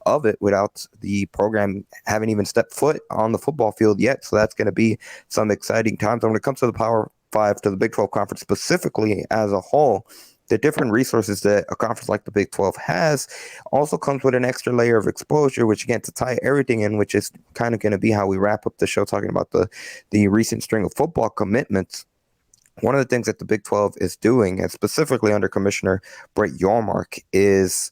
of it without the program having even stepped foot on the football field yet. So that's going to be some exciting times. And when it comes to the Power Five, to the Big 12 conference specifically as a whole, the different resources that a conference like the Big 12 has also comes with an extra layer of exposure, which again, to tie everything in, which is kind of going to be how we wrap up the show, talking about the recent string of football commitments. One of the things that the Big 12 is doing, and specifically under Commissioner Brett Yormark, is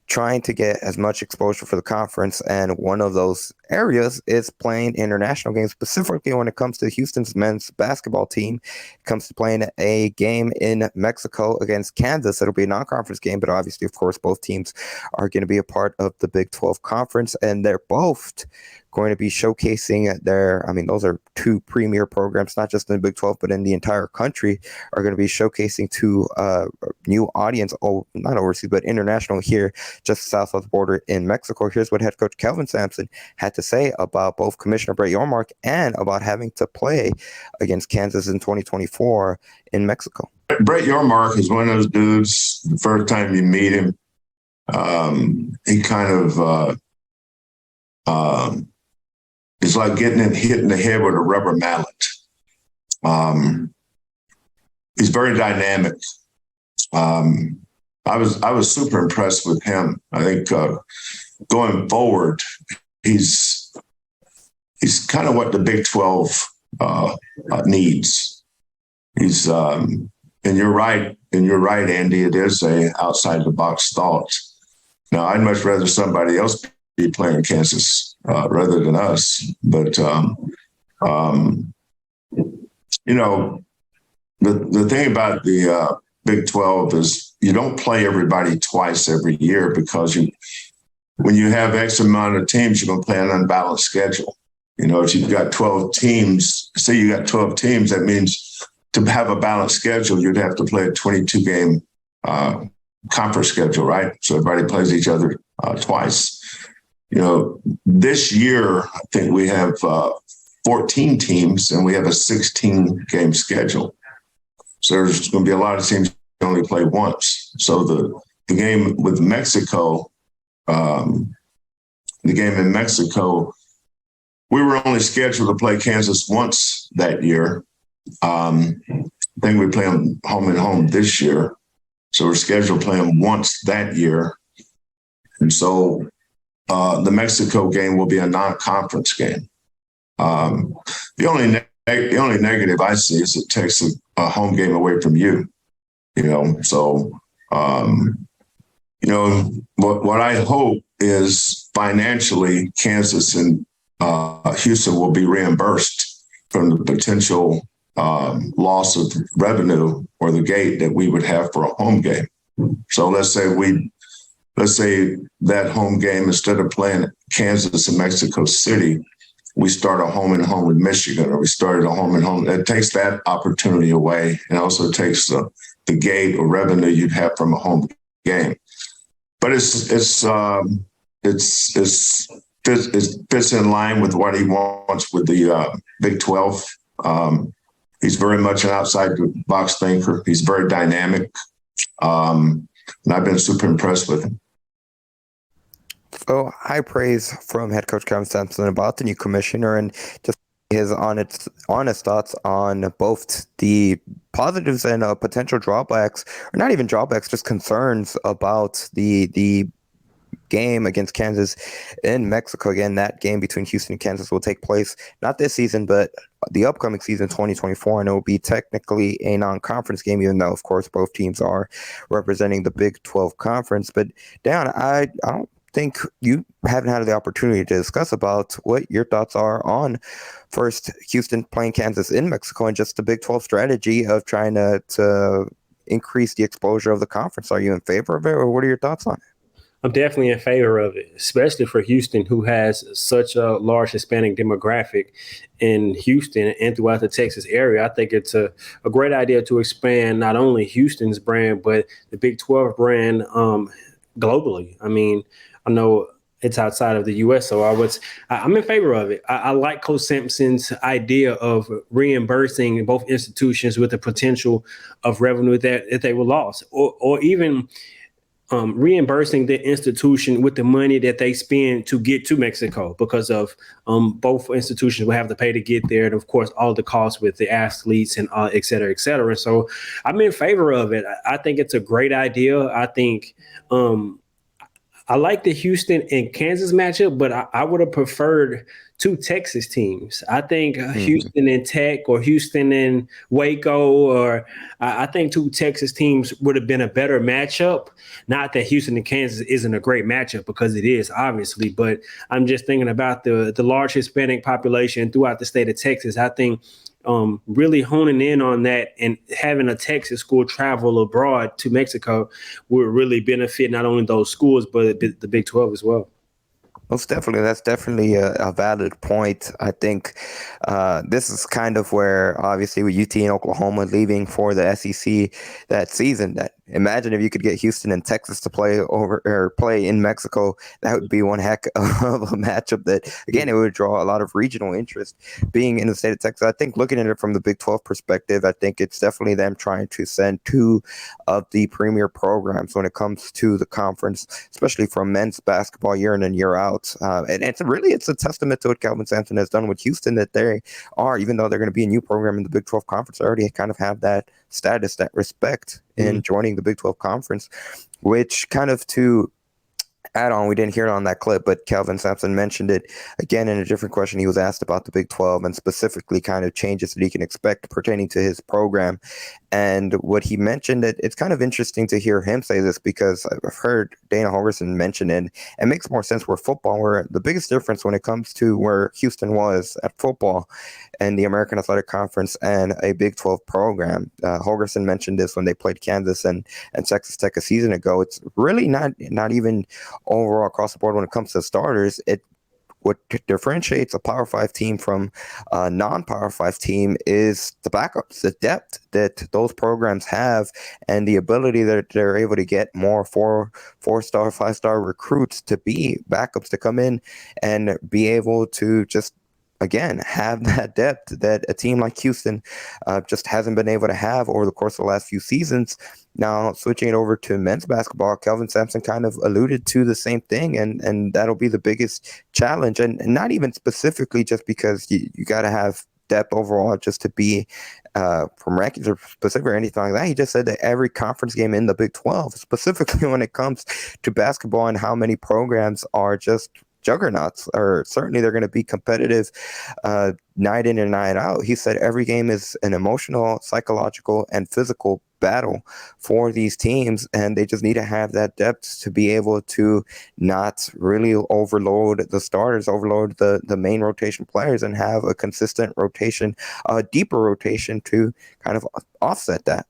trying to get as much exposure for the conference, and one of those areas is playing international games, specifically when it comes to Houston's men's basketball team. It comes to playing a game in Mexico against Kansas. It'll be a non-conference game, but obviously, of course, both teams are going to be a part of the Big 12 conference, and they're both going to be showcasing those are two premier programs, not just in the Big 12, but in the entire country, are going to be showcasing to new audience, not overseas, but international here, just south of the border in Mexico. Here's what head coach Kelvin Sampson had to say about both Commissioner Brett Yormark and about having to play against Kansas in 2024 in Mexico. Brett Yormark is one of those dudes, the first time you meet him, he kind of it's like getting hit in the head with a rubber mallet. He's very dynamic. I was super impressed with him. I think going forward, he's kind of what the Big 12 needs. He's and you're right, Andy. It is a outside the box thought. Now, I'd much rather somebody else be playing Kansas rather than us. But, the thing about the Big 12 is you don't play everybody twice every year, because when you have X amount of teams, you're going to play an unbalanced schedule. If you've got 12 teams, say you got 12 teams, that means to have a balanced schedule, you'd have to play a 22-game conference schedule, right? So everybody plays each other twice. This year, I think we have 14 teams and we have a 16-game schedule. So there's going to be a lot of teams that only play once. So the game with Mexico, the game in Mexico, we were only scheduled to play Kansas once that year. I think we play them home and home this year. So we're scheduled to play them once that year. And so the Mexico game will be a non-conference game. The only negative I see is it takes a home game away from you. So what I hope is financially Kansas and Houston will be reimbursed from the potential loss of revenue or the gate that we would have for a home game. So let's say that home game, instead of playing Kansas and Mexico City, we start a home and home with Michigan, or we started a home and home. It takes that opportunity away, and also takes the gate or revenue you'd have from a home game. But it fits in line with what he wants with the Big 12. He's very much an outside the box thinker. He's very dynamic, and I've been super impressed with him. So high praise from head coach Kevin Sampson about the new commissioner, and just his honest thoughts on both the positives and potential drawbacks, or not even drawbacks, just concerns about the game against Kansas in Mexico. Again, that game between Houston and Kansas will take place not this season, but the upcoming season, 2024, and it will be technically a non-conference game, even though, of course, both teams are representing the Big 12 conference. But Dan, I don't think you haven't had the opportunity to discuss about what your thoughts are on first Houston playing Kansas in Mexico, and just the Big 12 strategy of trying to increase the exposure of the conference. Are you in favor of it, or what are your thoughts on it? I'm definitely in favor of it, especially for Houston, who has such a large Hispanic demographic in Houston and throughout the Texas area. I think it's a great idea to expand not only Houston's brand, but the Big 12 brand globally. I mean, I know it's outside of the U.S., so I'm in favor of it. I like Coach Sampson's idea of reimbursing both institutions with the potential of revenue that they were lost, or even reimbursing the institution with the money that they spend to get to Mexico, because of both institutions will have to pay to get there, and of course all the costs with the athletes and et cetera, et cetera. So I'm in favor of it. I think it's a great idea. I think I like the Houston and Kansas matchup, but I would have preferred two Texas teams. I think Houston and Tech, or Houston and Waco, or I think two Texas teams would have been a better matchup. Not that Houston and Kansas isn't a great matchup, because it is, obviously, but I'm just thinking about the large Hispanic population throughout the state of Texas. I think really honing in on that and having a Texas school travel abroad to Mexico would really benefit not only those schools, but the Big 12 as well. Most definitely. That's definitely a valid point. I think this is kind of where, obviously, with UT and Oklahoma leaving for the SEC that season, that imagine if you could get Houston and Texas to play in Mexico. That would be one heck of a matchup that, again, it would draw a lot of regional interest being in the state of Texas. I think looking at it from the Big 12 perspective, I think it's definitely them trying to send two of the premier programs when it comes to the conference, especially from men's basketball year in and year out. And it's a testament to what Kelvin Sampson has done with Houston, that they are, even though they're going to be a new program in the Big 12 conference, already kind of have that status, that respect in joining the Big 12 conference, which kind of to add on, we didn't hear it on that clip, but Kelvin Sampson mentioned it again in a different question. He was asked about the Big 12 and specifically kind of changes that he can expect pertaining to his program. And what he mentioned, it's kind of interesting to hear him say this, because I've heard Dana Holgorsen mention it. It makes more sense where football, where the biggest difference when it comes to where Houston was at football and the American Athletic Conference and a Big 12 program. Holgorsen mentioned this when they played Kansas and Texas Tech a season ago. It's really not even overall across the board when it comes to starters. What differentiates a Power 5 team from a non-Power 5 team is the backups, the depth that those programs have, and the ability that they're able to get more four-star, five-star recruits to be backups, to come in and be able to just, again, have that depth that a team like Houston just hasn't been able to have over the course of the last few seasons. Now, switching it over to men's basketball, Kelvin Sampson kind of alluded to the same thing, and that'll be the biggest challenge. And not even specifically just because you got to have depth overall just to be from rankings or specific or anything like that. He just said that every conference game in the Big 12, specifically when it comes to basketball and how many programs are just juggernauts, or certainly they're going to be competitive night in and night out. He said every game is an emotional, psychological, and physical battle for these teams, and they just need to have that depth to be able to not really overload the starters, overload the main rotation players, and have a consistent rotation, a deeper rotation to kind of offset that.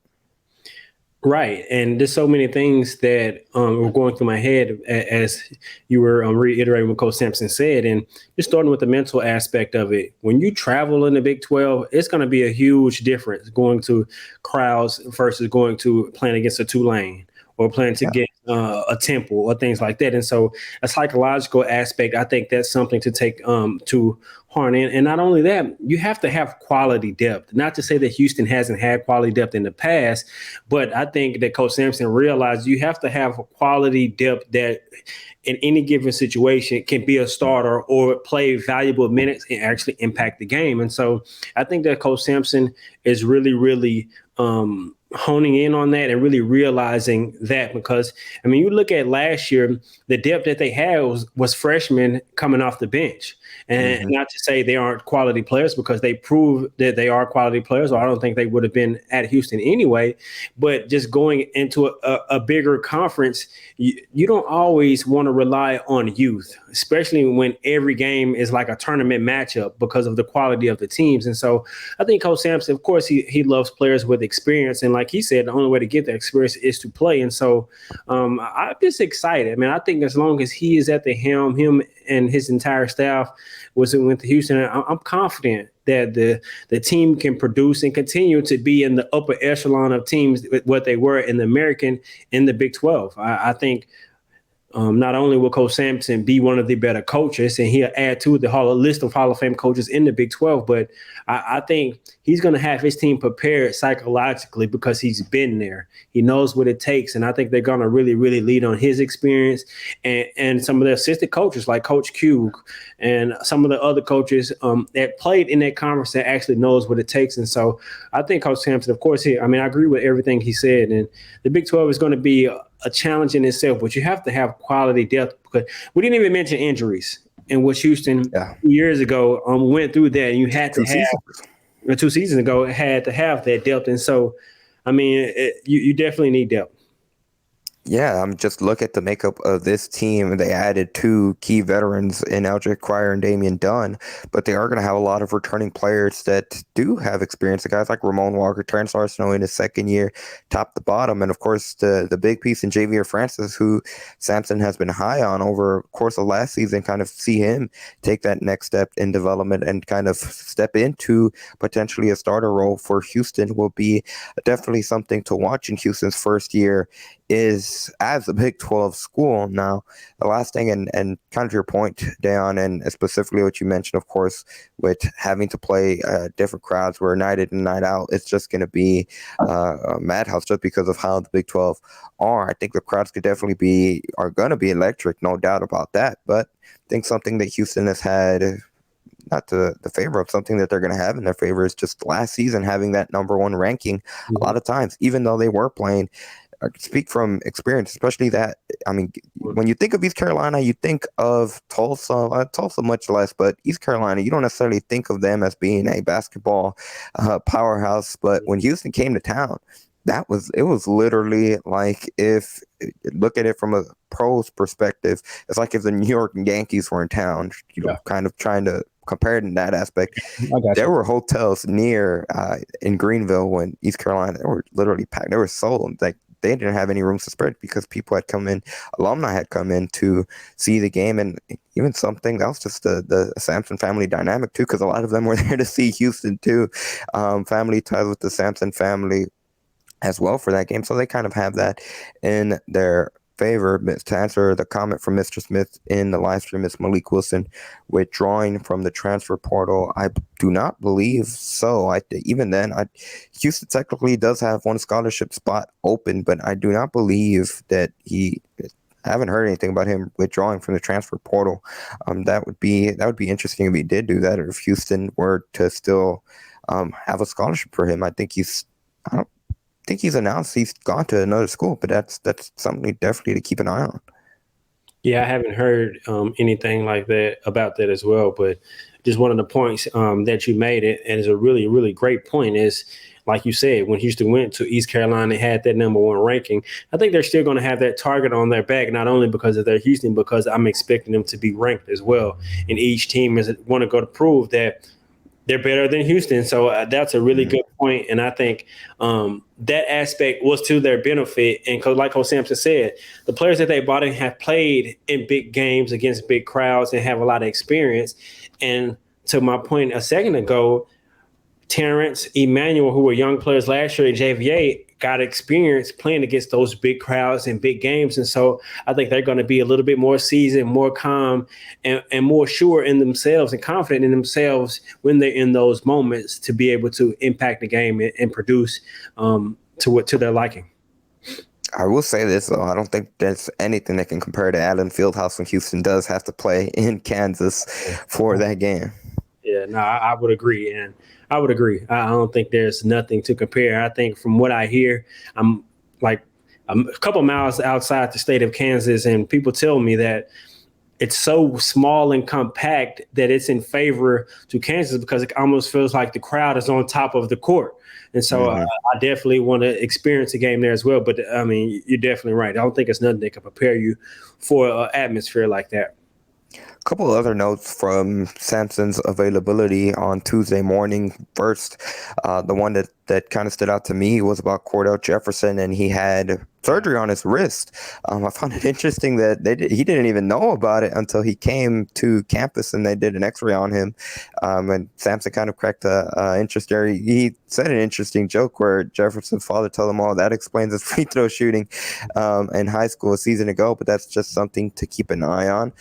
Right. And there's so many things that were going through my head as you were reiterating what Coach Sampson said. And just starting with the mental aspect of it. When you travel in the Big 12, it's going to be a huge difference going to crowds versus going to playing against a Tulane or playing to get a Temple or things like that. And so a psychological aspect, I think that's something to take to horn in. And not only that, you have to have quality depth. Not to say that Houston hasn't had quality depth in the past, but I think that Coach Sampson realized you have to have a quality depth that in any given situation can be a starter or play valuable minutes and actually impact the game. And so I think that Coach Sampson is really, really honing in on that and really realizing that, because I mean, you look at last year, the depth that they had was freshmen coming off the bench. And not to say they aren't quality players, because they prove that they are quality players, or I don't think they would have been at Houston anyway. But just going into a bigger conference, you don't always want to rely on youth, especially when every game is like a tournament matchup because of the quality of the teams. And so I think Coach Sampson, of course, he loves players with experience. And like he said, the only way to get that experience is to play. And so I'm just excited. I mean, I think as long as he is at the helm, him and his entire staff went to Houston, I'm confident that the team can produce and continue to be in the upper echelon of teams, what they were in the American, in the Big 12. I think not only will Coach Sampson be one of the better coaches, and he'll add to the list of Hall of Fame coaches in the Big 12, but I think he's going to have his team prepared psychologically because he's been there. He knows what it takes, and I think they're going to really, really lead on his experience and some of the assistant coaches like Coach Q and some of the other coaches that played in that conference that actually knows what it takes. And so I think Coach Sampson, of course, I agree with everything he said, and the Big 12 is going to be a challenge in itself, but you have to have quality depth because we didn't even mention injuries and what Houston years ago went through that, and you had to have 2 seasons ago had to have that depth, and so you definitely need depth. Yeah, I'm just look at the makeup of this team. They added 2 key veterans in Eldrick Cryer and Damian Dunn, but they are going to have a lot of returning players that do have experience. The guys like Ramon Walker, Terrence Arsenault in his second year, top to bottom, and of course the big piece in Javier Francis, who Sampson has been high on over the course of last season. Kind of see him take that next step in development and kind of step into potentially a starter role for Houston will be definitely something to watch in Houston's first year is as a Big 12 school. Now, the last thing, and kind of your point, Dayon, and specifically what you mentioned, of course, with having to play different crowds where night in and night out, it's just going to be a madhouse just because of how the Big 12 are. I think the crowds are going to be electric, no doubt about that. But I think something that Houston has had, not the favor of, something that they're going to have in their favor is just last season having that #1 ranking a lot of times, even though they were playing. I speak from experience, especially that, when you think of East Carolina, you think of Tulsa much less, but East Carolina, you don't necessarily think of them as being a basketball powerhouse. But when Houston came to town, it was literally like, if look at it from a pros perspective, it's like if the New York Yankees were in town, kind of trying to compare it in that aspect. There were hotels near in Greenville when East Carolina, they were literally packed. They were sold. Like, they didn't have any rooms to spread because alumni had come in to see the game, and even something else, just the Sampson family dynamic too, because a lot of them were there to see Houston too. Family ties with the Sampson family as well for that game, so they kind of have that in their favor. To answer the comment from Mr. Smith in the live stream, is Malik Wilson withdrawing from the transfer portal? I do not believe so. Even then, Houston technically does have 1 scholarship spot open, but I do not believe that I haven't heard anything about him withdrawing from the transfer portal. That would be interesting if he did do that, or if Houston were to still have a scholarship for him. I don't think he's announced he's gone to another school, but that's something definitely to keep an eye on. Yeah, I haven't heard anything like that about that as well. But just one of the points that you made, and is a really, really great point, is, like you said, when Houston went to East Carolina, they had that #1 ranking. I think they're still going to have that target on their back, not only because of their Houston, because I'm expecting them to be ranked as well. And each team is want to go to prove that they're better than Houston. So that's a really good point. And I think that aspect was to their benefit. And like Coach Sampson said, the players that they brought in have played in big games against big crowds and have a lot of experience. And to my point a second ago, Terrence, Emmanuel, who were young players last year, and JVA got experience playing against those big crowds and big games. And so I think they're going to be a little bit more seasoned, more calm, and more sure in themselves and confident in themselves when they're in those moments to be able to impact the game and produce to their liking. I will say this, though. I don't think there's anything that can compare to Allen Fieldhouse when Houston does have to play in Kansas for that game. Yeah, no, I would agree. And I would agree. I don't think there's nothing to compare. I think from what I hear, I'm like a couple miles outside the state of Kansas, and people tell me that it's so small and compact that it's in favor to Kansas because it almost feels like the crowd is on top of the court. And so I definitely want to experience a game there as well. But, I mean, you're definitely right. I don't think it's nothing that can prepare you for an atmosphere like that. A couple of other notes from Sampson's availability on Tuesday morning. First, the one that kind of stood out to me was about Cordell Jefferson, and he had surgery on his wrist. I found it interesting that he didn't even know about it until he came to campus and they did an X-ray on him. And Sampson kind of cracked a interest there. He said an interesting joke where Jefferson's father told him, "Oh, that explains his free throw shooting in high school a season ago." But that's just something to keep an eye on.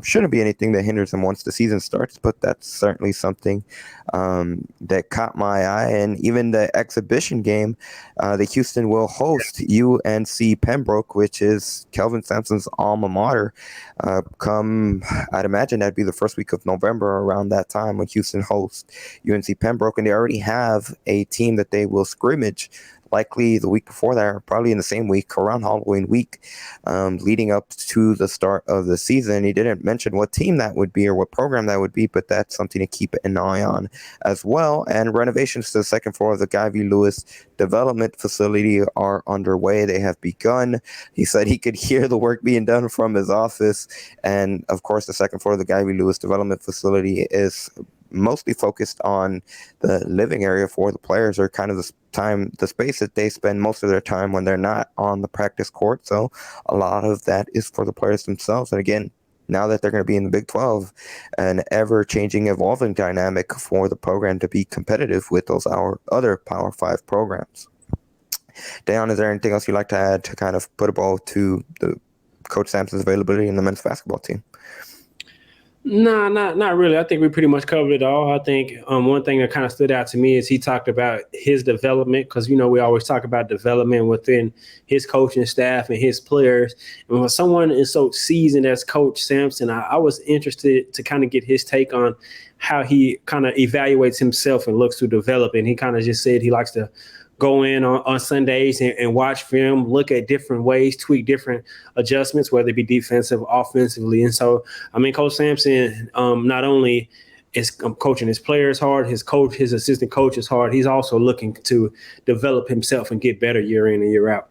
Shouldn't be anything that hinders him once the season starts, but that's certainly something that caught my eye. And even the exhibition game, the Houston will host UNC Pembroke, which is Kelvin Sampson's alma mater. I'd imagine that'd be the first week of November around that time when Houston hosts UNC Pembroke, and they already have a team that they will scrimmage likely the week before that, or probably in the same week, around Halloween week, leading up to the start of the season. He didn't mention what team that would be or what program that would be, but that's something to keep an eye on as well. And renovations to the second floor of the Guy V. Lewis Development Facility are underway. They have begun. He said he could hear the work being done from his office. And of course, the second floor of the Guy V. Lewis Development Facility is mostly focused on the living area for the players, or kind of the space that they spend most of their time when they're not on the practice court. So a lot of that is for the players themselves. And again, now that they're going to be in the Big 12, an ever-changing, evolving dynamic for the program to be competitive with those other Power 5 programs. Dayon, is there anything else you'd like to add to kind of put a bow to the Coach Sampson's availability in the men's basketball team? No, not really. I think we pretty much covered it all. I think one thing that kind of stood out to me is he talked about his development, because, we always talk about development within his coaching staff and his players. And when someone is so seasoned as Coach Sampson, I was interested to kind of get his take on how he kind of evaluates himself and looks to develop. And he kind of just said he likes to go in on Sundays and watch film, look at different ways, tweak different adjustments, whether it be defensive, offensively. And so, Coach Sampson not only is coaching his players hard, his assistant coaches hard, he's also looking to develop himself and get better year in and year out.